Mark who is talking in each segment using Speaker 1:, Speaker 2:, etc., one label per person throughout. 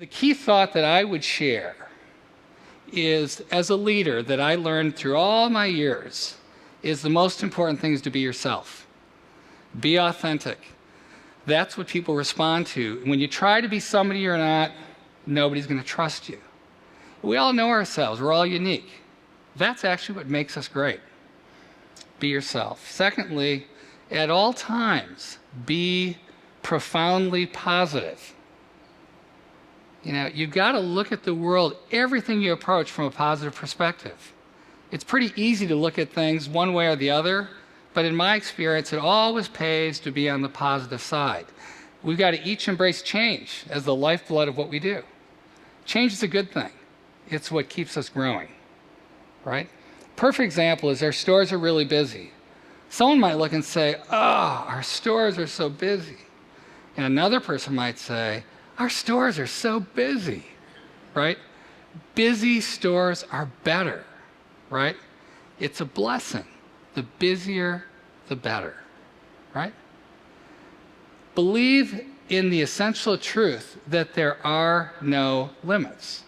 Speaker 1: The key thought that I would share is, as a leader, that I learned through all my years, is the most important thing is to be yourself. Be authentic. That's what people respond to. When you try to be somebody you're not, nobody's going to trust you. We all know ourselves. We're all unique. That's actually what makes us great. Be yourself. Secondly, at all times, be profoundly positive. You know, you've got to look at the world, everything you approach, from a positive perspective. It's pretty easy to look at things one way or the other, but in my experience, it always pays to be on the positive side. We've got to each embrace change as the lifeblood of what we do. Change is a good thing. It's what keeps us growing, right? Perfect example is our stores are really busy. Someone might look and say, oh, our stores are so busy. And another person might say, our stores are so busy, right? Busy stores are better, right? It's a blessing. The busier, the better, right? Believe in the essential truth that there are no limits.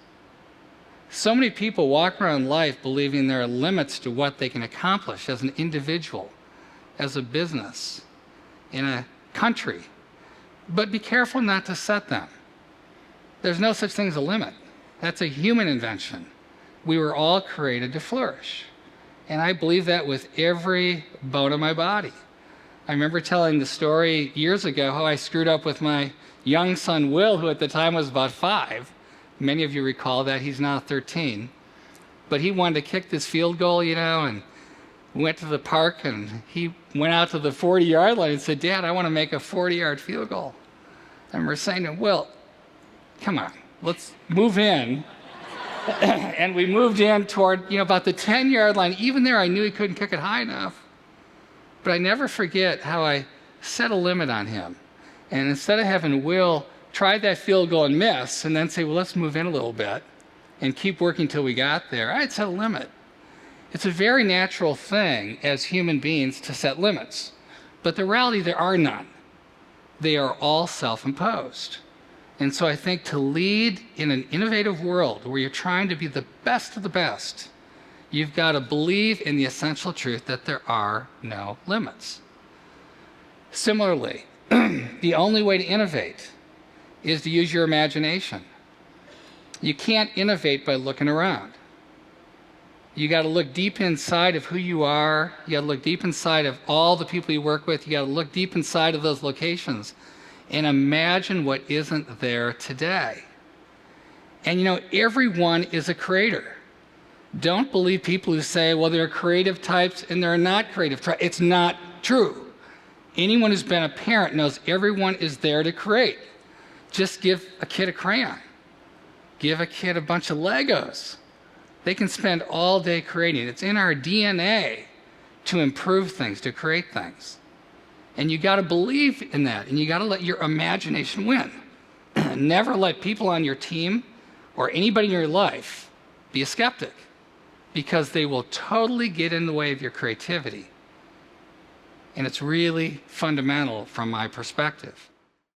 Speaker 1: So many people walk around life believing there are limits to what they can accomplish as an individual, as a business, in a country. But be careful not to set them. There's no such thing as a limit. That's a human invention. We were all created to flourish. And I believe that with every bone of my body. I remember telling the story years ago how I screwed up with my young son, Will, who at the time was about 5. Many of you recall that. He's now 13. But he wanted to kick this field goal, you know, and went to the park, and he went out to the 40-yard line and said, Dad, I want to make a 40-yard field goal. I remember saying to him, Will, come on, let's move in. And we moved in toward, about the 10-yard line. Even there, I knew he couldn't kick it high enough. But I never forget how I set a limit on him. And instead of having Will try that field goal and miss, and then say, well, let's move in a little bit and keep working till we got there, I'd set a limit. It's a very natural thing as human beings to set limits. But the reality, there are none. They are all self-imposed. And so I think to lead in an innovative world where you're trying to be the best of the best, you've got to believe in the essential truth that there are no limits. Similarly, the only way to innovate is to use your imagination. You can't innovate by looking around. You got to look deep inside of who you are. You got to look deep inside of all the people you work with. You got to look deep inside of those locations and imagine what isn't there today. And everyone is a creator. Don't believe people who say, well, there are creative types and there are not creative types. It's not true. Anyone who's been a parent knows everyone is there to create. Just give a kid a crayon. Give a kid a bunch of Legos. They can spend all day creating. It's in our DNA to improve things, to create things. And you got to believe in that, and you got to let your imagination win. Never let people on your team or anybody in your life be a skeptic, because they will totally get in the way of your creativity. And it's really fundamental from my perspective.